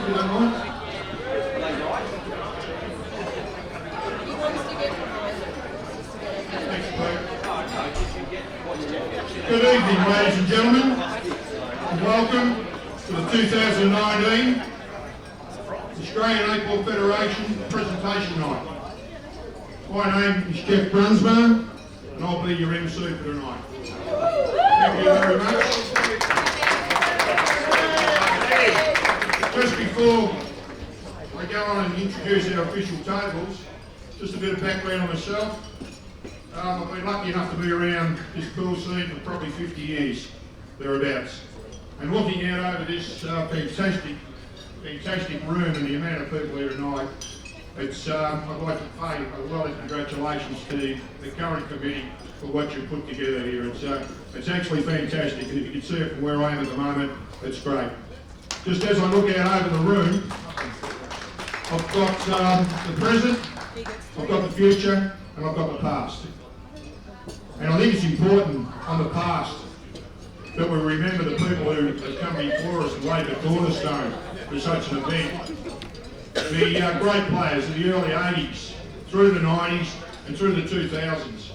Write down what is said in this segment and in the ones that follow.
if you don't mind. Good evening, ladies and gentlemen, and welcome to the 2019 Australian Netball Federation Presentation Night. My name is Jeff Brunsma, and I'll be your MC for tonight. Thank you very much. Just before I go on and introduce our official tables, just a bit of background on myself. I've been lucky enough to be around this pool scene for probably 50 years, thereabouts. And looking out over this fantastic room and the amount of people here tonight, I'd like to pay a lot of congratulations to the current committee for what you've put together here. It's actually fantastic, and if you can see it from where I am at the moment, it's great. Just as I look out over the room, I've got the present, I've got the future, and I've got the past. And I think it's important on the past that we remember the people who have come before us and laid the cornerstone for such an event. The great players of the early 80s, through the 90s and through the 2000s.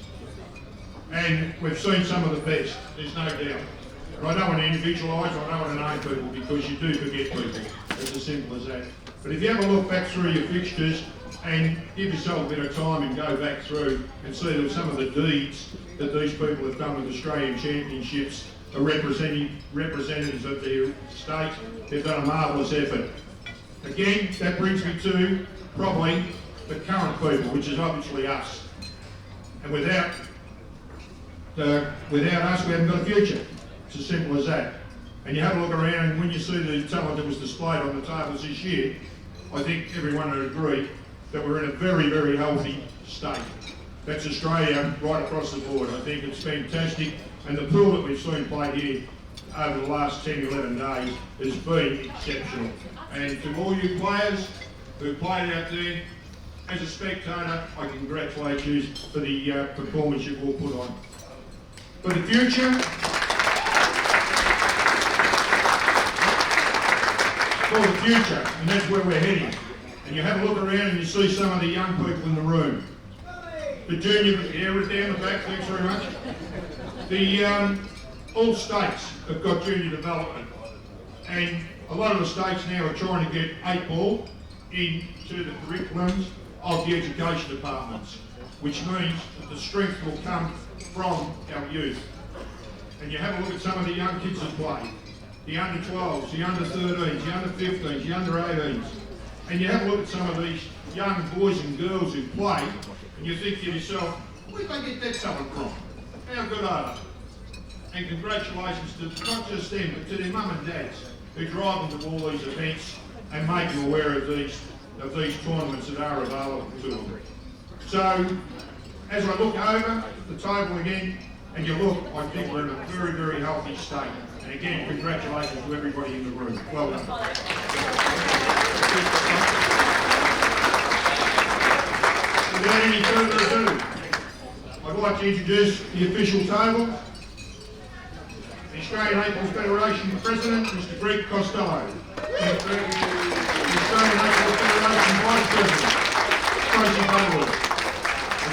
And we've seen some of the best, there's no doubt. And I don't want to individualise, I don't want to name people because you do forget people. It's as simple as that. But if you have a look back through your fixtures and give yourself a bit of time and go back through and see that some of the deeds that these people have done with Australian championships are representatives of their state. They've done a marvellous effort. Again, that brings me to probably the current people, which is obviously us. And without us, we haven't got a future. It's as simple as that. And you have a look around, and when you see the talent that was displayed on the tables this year, I think everyone would agree that we're in a very, very healthy state. That's Australia right across the board. I think it's fantastic. And the pool that we've seen played here over the last 10, 11 days has been exceptional. And to all you players who played out there, as a spectator, I congratulate you for the performance you've all put on. For the future, and that's where we're heading. And you have a look around and you see some of the young people in the room. The junior, down the back, thanks very much. All states have got junior development. And a lot of the states now are trying to get 8-ball into the curriculums of the education departments, which means that the strength will come from our youth. And you have a look at some of the young kids that play. The under 12s, the under 13s, the under 15s, the under 18s. And you have a look at some of these young boys and girls who play, and you think to yourself, where did they get that talent from? How good are they? And congratulations to not just them, but to their mum and dads who drive them to all these events and make them aware of these tournaments that are available to them. So, as I look over the table again, and you look, I think we're in a very, very healthy state. And again, congratulations to everybody in the room. Well done. Without any further ado, I'd like to introduce the official table. The Australian Netball Federation President, Mr. Greg Costello. The Australian Netball Federation Vice President, Tracy Butler.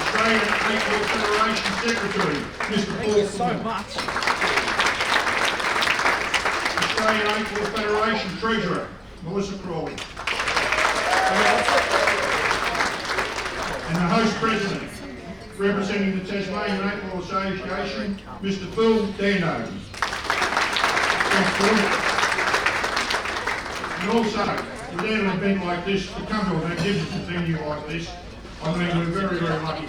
Australian Netball Federation Secretary, Mr. Paul. Thank you so much. Australian Netball Federation Treasurer, Melissa Crawley. And the host president, representing the Tasmanian Netball Association, Mr. Phil Dando. Thanks, Phil. And also, without an event like this, to come to a magnificent venue like this, I mean, we're very, very lucky.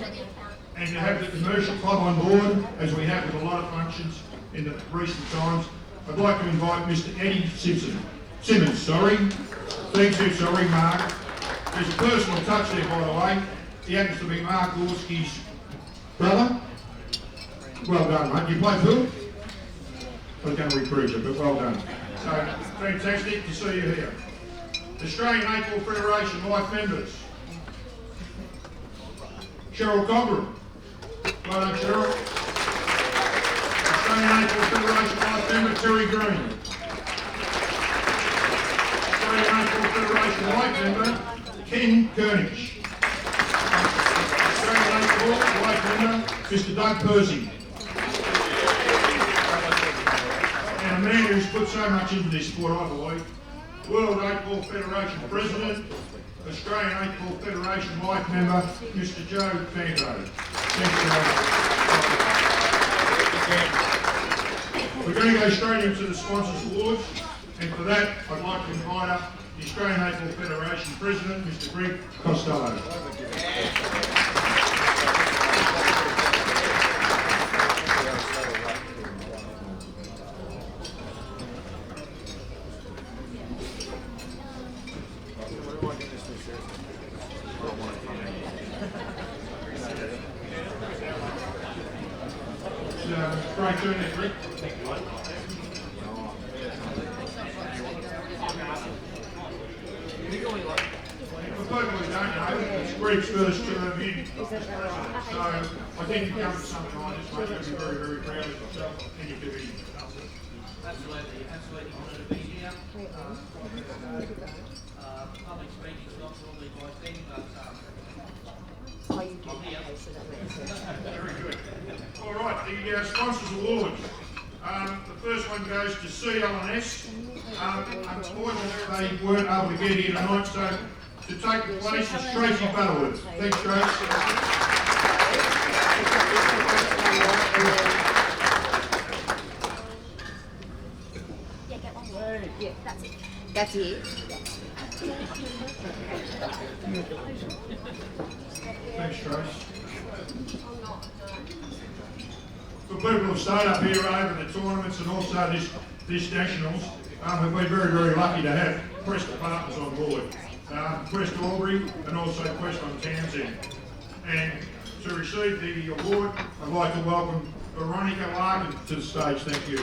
And to have the commercial club on board, as we have with a lot of functions in the recent times, I'd like to invite Mr. Eddie Simmons, sorry. Thanks you, sorry, Mark. There's a personal touch there, by the way. He happens to be Mark Gorski's brother. Well done, mate. You play pool? I was going to reprove you, but well done. So, fantastic to see you here. Australian Netball Federation Life members. Cheryl Coburn. Well done, Cheryl. Australian Netball Federation Life member Terry Green. Australian Netball Federation White member, Ken Kernich. Australian AEBF White member, Mr. Doug Percy. And a man who's put so much into this sport, I believe, World AEBF Federation President, Australian AEBF Federation White member, Mr. Joe Fango. Thank you. We're going to go straight into the Sponsors Awards, and for that, I'd like to invite up the Australian AEBF Federation President, Mr. Greg Costello. Great turn there, Greg. Thank you, mate. For people who don't know, it's Greg's first term in. So I think you come to something like this, mate, you'll be very, very proud of yourself and your committee. Absolutely honoured to be here. Public speaking's not normally my thing, but I'm here. Very good. All right, the Sponsors Awards. The first one goes to CLNS. Unfortunately, they weren't able to get here tonight, so to take the place is Tracy Butterworth. Thanks, Trace. Yeah, that's it. Thanks, Trace. For people who've stayed up here over the tournaments and also this Nationals, we've been very, very lucky to have Preston partners on board. Quest Albury and also Quest on Townsend. And to receive the award, I'd like to welcome Veronica Larkin to the stage. Thank you.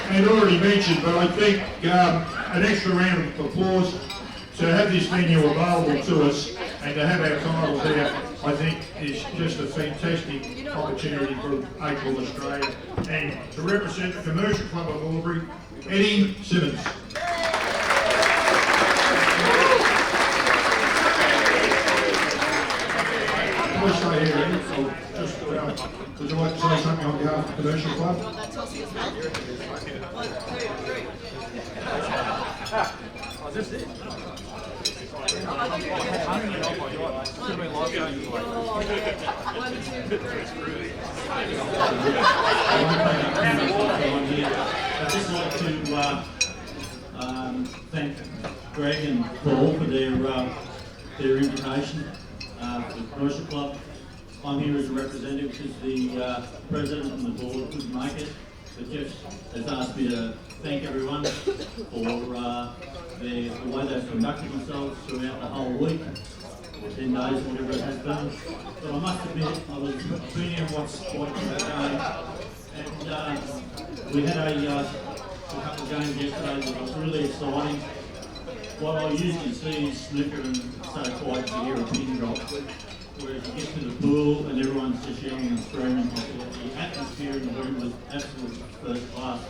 And already mentioned, but I think an extra round of applause to have this venue available to us and to have our titles there, I think is just a fantastic opportunity for AEBF Australia. And to represent the Commercial Club of Albury, Eddie Simmons. Please stay here, Eddie. Would you like to say something on behalf of the Commercial Club? Oh, is this it? I'd just like to thank Greg and Paul for their invitation to the Commercial Club. I'm here as a representative because the president and the board couldn't make it, but Jeff has asked me to thank everyone for the way they've conducted themselves throughout the whole week, or 10 days, whatever it has been. But I must admit, I've been here and watched quite a game, and we had a couple of games yesterday that was really exciting. What I usually see is snooker and so quiet to hear a pin drop. Whereas you get to the pool and everyone's just yelling and screaming. The atmosphere in the room was absolutely first class.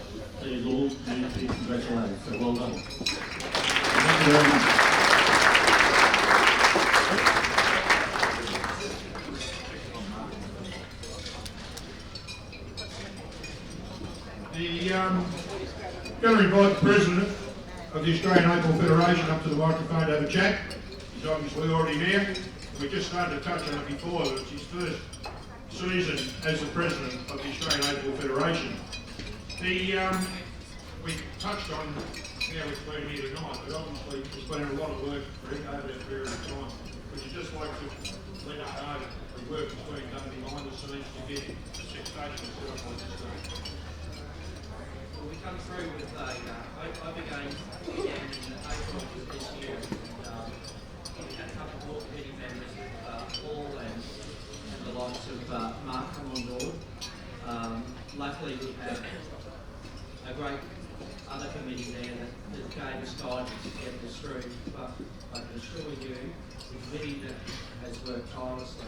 So you all need to be congratulated. So well done. Thank you very much. Going to invite the President of the Australian AEBF Federation up to the microphone to have a chat. He's obviously already here. We just started to touch on it before, that it's his first season as the President of the Australian AEBF Federation. We touched on how it's been here tonight, but obviously it's been a lot of work for him over that period of time. Would you just like to let us know the work that's being done behind the scenes to get the Six Nations set up like this day? Well, we come through with over games again in April this year. We had a couple of board committee members, Paul and likes of Mark come on board. Luckily, we have a great other committee there that gave us guidance to get this through. But I can assure you, the committee that has worked tirelessly,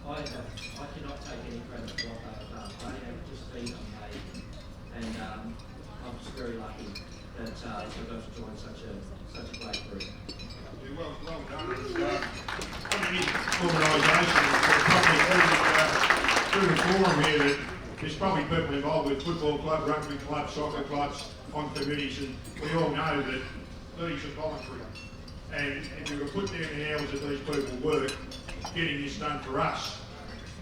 I cannot take any credit for what they've done. They have just been amazing, and I'm just very lucky that I've got to join such a great group. Yeah, well done. Any organisation probably through the forum here that there's probably people involved with football club, rugby club, soccer clubs, on committees, and we all know that these are voluntary. And if you were put down the hours that these people work getting this done for us,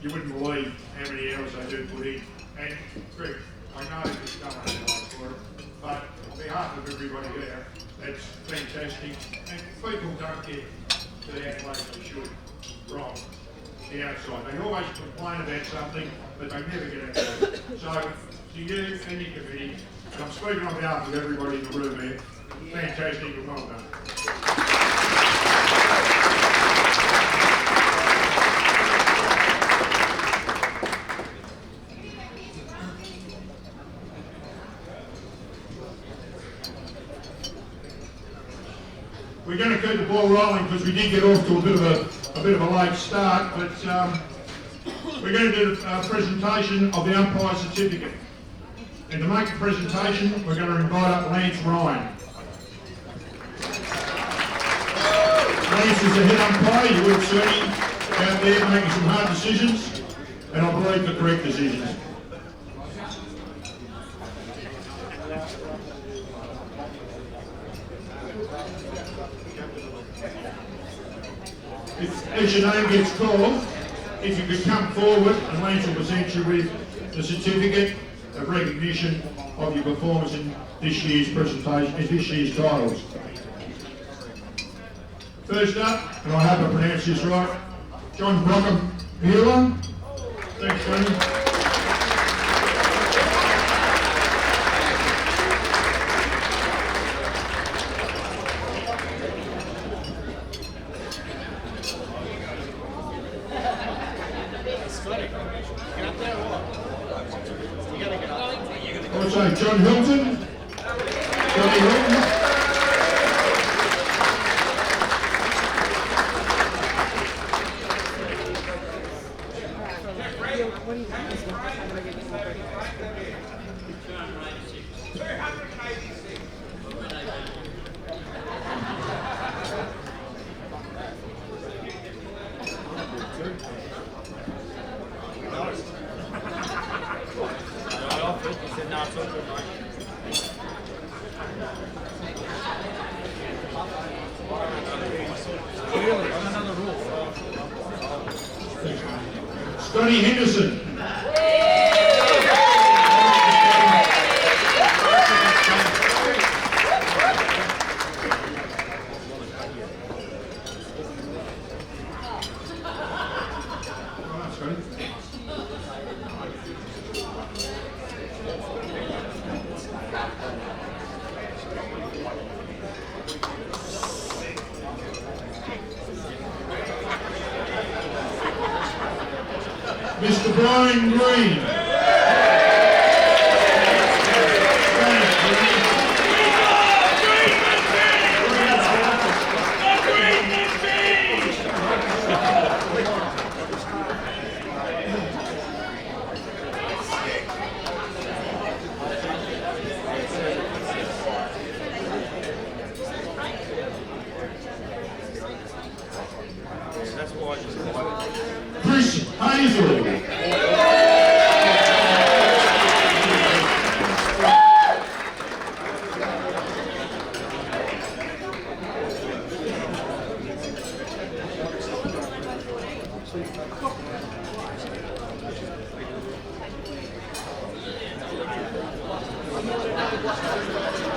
you wouldn't believe how many hours they do put in. And Greg, I know there's no one else for it, but on behalf of everybody there, that's fantastic. And people don't get to the accolades they should from the outside. They always complain about something, but they never get accolades. So, to you and your committee, and I'm speaking on behalf of everybody in the room here, fantastic and well done. We're going to keep the ball rolling because we did get off to a bit of a late start, but we're going to do a presentation of the umpire certificate. And to make the presentation, we're going to invite up Lance Ryan. Lance is the head umpire. You would have seen him out there making some hard decisions, and I believe the correct decisions. As your name gets called, if you could come forward and Lance will present you with the certificate of recognition of your performance in this year's presentation, in this year's titles. First up, and I hope I pronounced this right, John Brockham-Mueller. Thanks, Johnny. Also, John Hilton. Johnny Hilton. Scotty Henderson. Mr. Brian Green. Chris Hazel.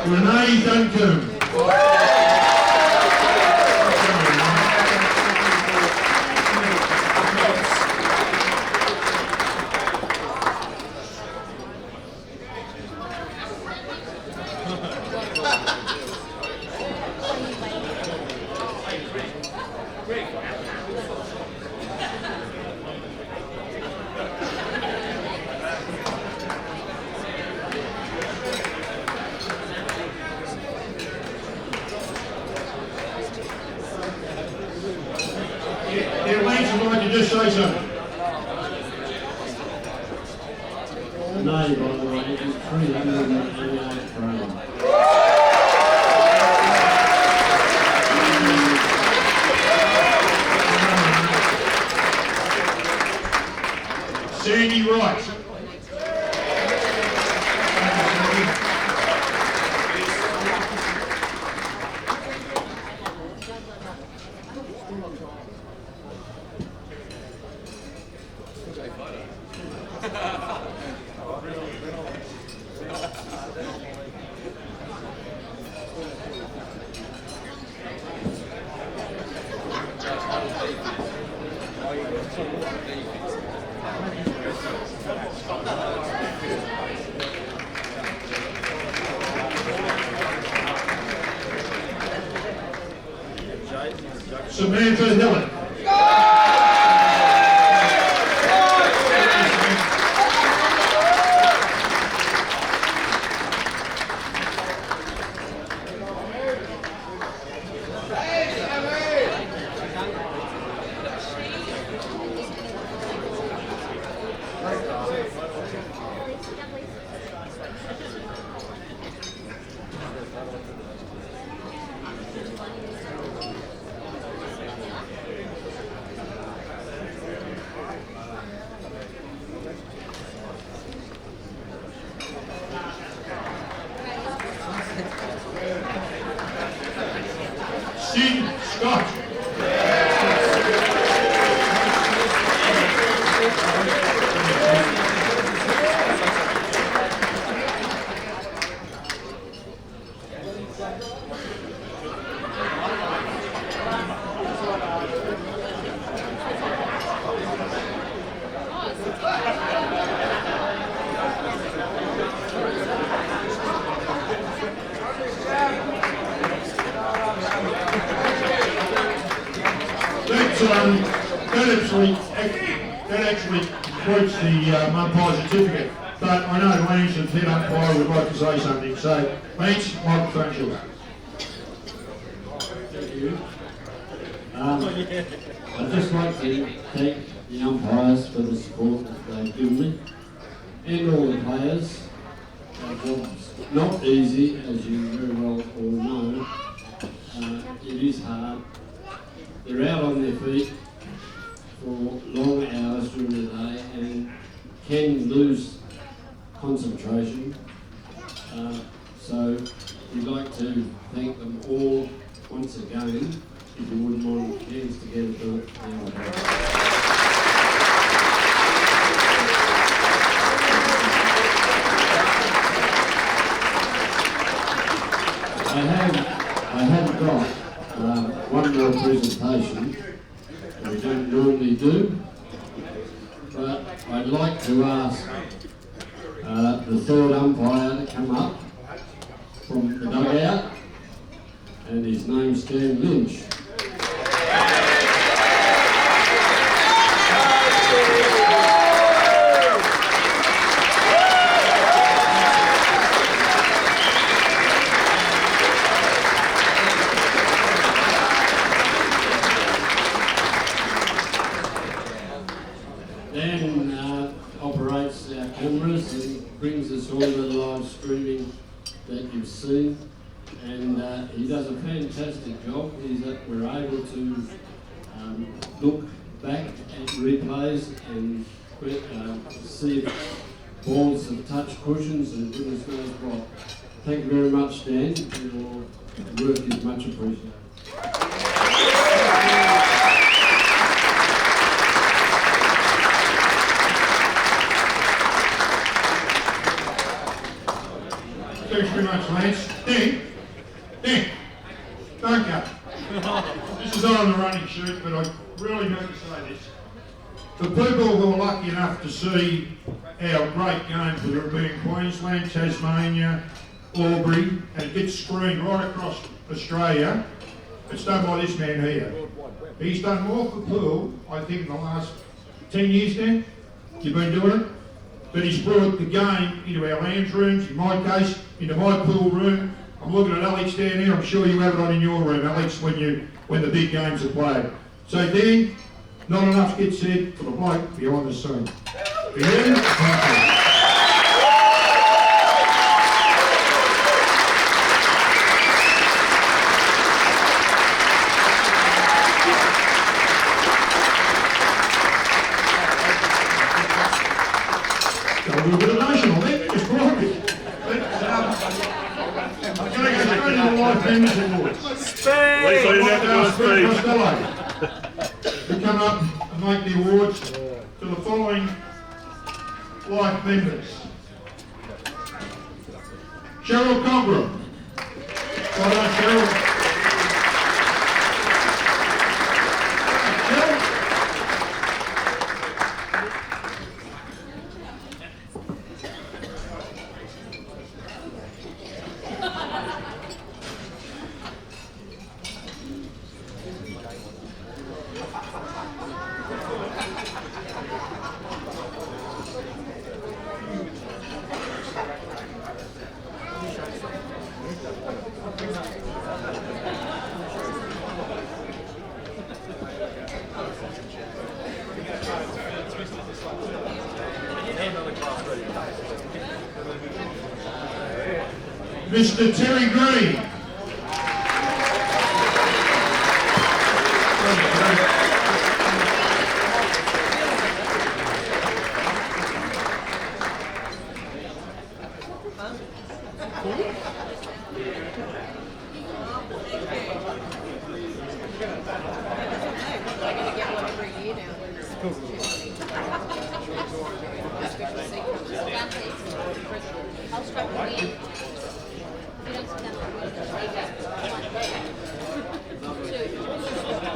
Renee Duncan. nay, by the way, is 388 for annum. Sandy Wright. Samantha Hillett. Sid Scott. That actually quotes the umpire certificate, but I know Lance and head umpire would like to say something, so Lance, microphone's yours. Thank you. I'd just like to thank the umpires for the support that they've given me, and all the players. Our job's not easy, as you very well all know. It is hard. They're out on their feet for long hours during the day and can lose concentration. So we'd like to thank them all once again. If you wouldn't mind hands together for it. I have got one more presentation. We don't normally do, but I'd like to ask the third umpire to come up from the dugout, and his name's Stan Lynch. Dan operates our cameras and brings us all the live streaming that you've seen, and he does a fantastic job. We're able to look back at replays and see if balls have touched cushions and goodness knows what. Thank you very much, Dan. Your work is much appreciated. Thanks very much, Lance. Dan, don't go. This is not on the running sheet, but I really need to say this. For people who are lucky enough to see our great games, whether it be in Queensland, Tasmania, Albury, and it gets screened right across Australia, it's done by this man here. He's done more for pool, I think, in the last 10 years now. You've been doing it. But he's brought the game into our lounge rooms, in my case, into my pool room. I'm looking at Alex down here. I'm sure you have it on in your room, Alex, when the big games are played. So Dan, not enough gets said for the bloke behind the scene. For you, thank you. a little bit emotional there, just brought me. I'm going to go straight into the Life Members Awards. At least I didn't have to do a speech. Costello, to come up and make the awards to the following Life Members. Cheryl Cogram. Well done, Cheryl. Cheryl. Mr. Terry Green.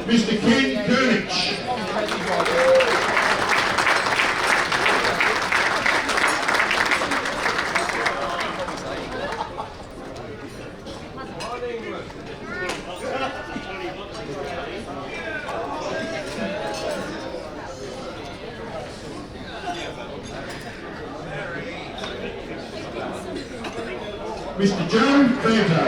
Mr. Ken Kernich. Mr. Joe Fanto.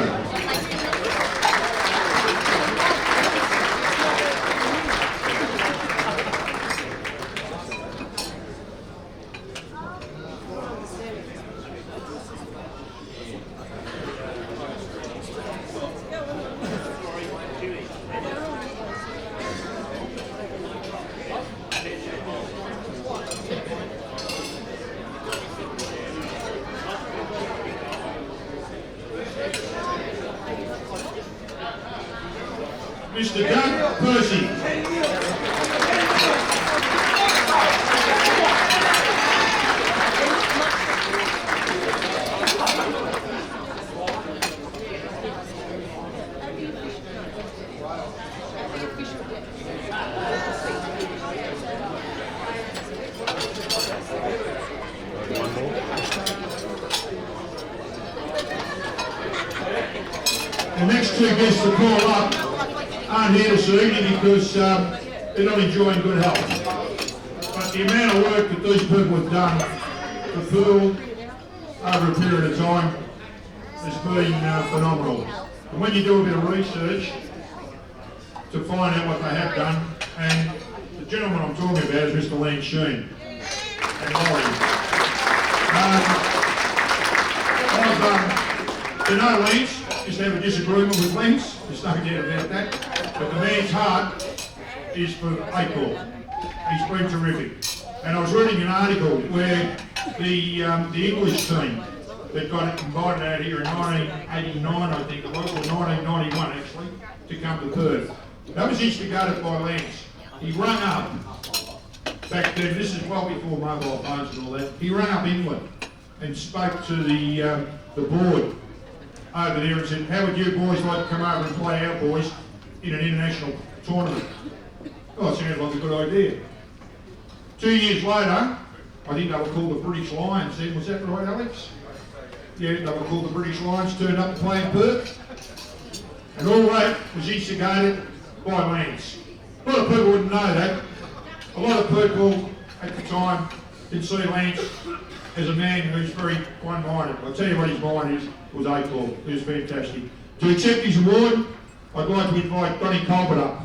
Mr. Doug Percy. The next two guests to call up aren't here this evening because they're not enjoying good health. But the amount of work that these people have done for pool over a period of time has been phenomenal. And when you do a bit of research to find out what they have done, and the gentleman I'm talking about is Mr. Lance Sheen and Laurie. To know Lance is to have a disagreement with Lance, there's no doubt about that. But the man's heart is for 8 ball. He's been terrific. And I was reading an article where the English team that got invited out here in 1989, I think it was, or 1991 actually, to come to Perth. That was instigated by Lance. He rang up, back then, this is well before mobile phones and all that, he rang up England and spoke to the board over there and said, how would you boys like to come over and play our boys in an international tournament? Oh, it sounded like a good idea. 2 years later, I think they were called the British Lions then, was that right, Alex? Yeah, they were called the British Lions, turned up to play in Perth. And all that was instigated by Lance. A lot of people wouldn't know that. A lot of people at the time didn't see Lance as a man who's very one-minded. I'll tell you what his mind was 8 ball. He was fantastic. To accept his award, I'd like to invite Donnie Colbert up.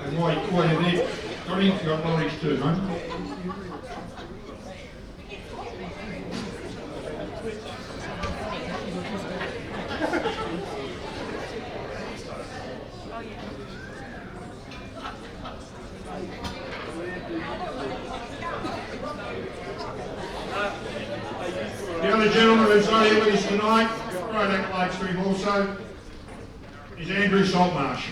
And while you're there, Donnie, you've got Laurie's too, mate. tonight, great accolades to him also, is Andrew Saltmarsh.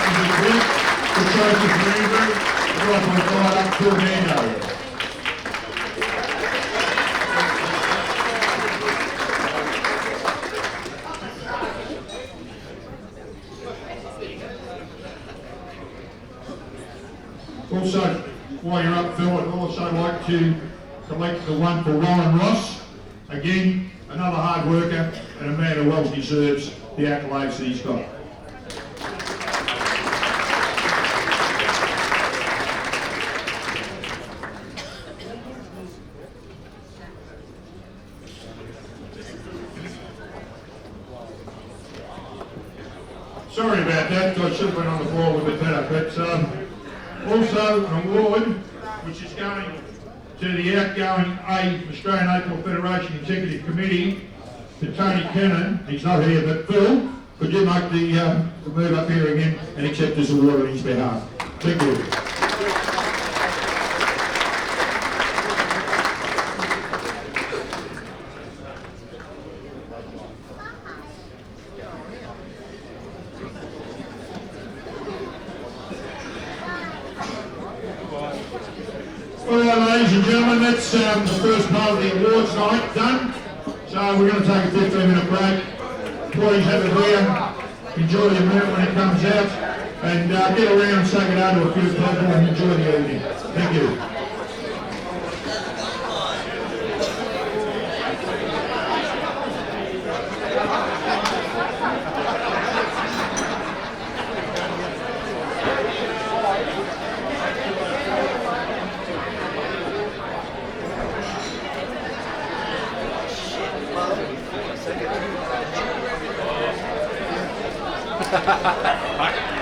Under the bit, the trophy for Andrew, right on the side up to Orlando. Also, while you're up, Phil, I'd also like to collect the one for Ryan Ross. Again, another hard worker and a man who well deserves the accolades that he's got. Sorry about that, I should have been on the floor a little bit better, but also an award which is going to the outgoing Australian AFL Federation Executive Committee to Tony Cannon. He's not here, but Phil, could you make the move up here again and accept this award on his behalf? Thank you. Well, ladies and gentlemen, that's the first part of the awards night done. So we're going to take a 15-minute break. Please have a beer, enjoy the event when it comes out, and get around and say good day to a few people and enjoy the evening. Thank you. Hi.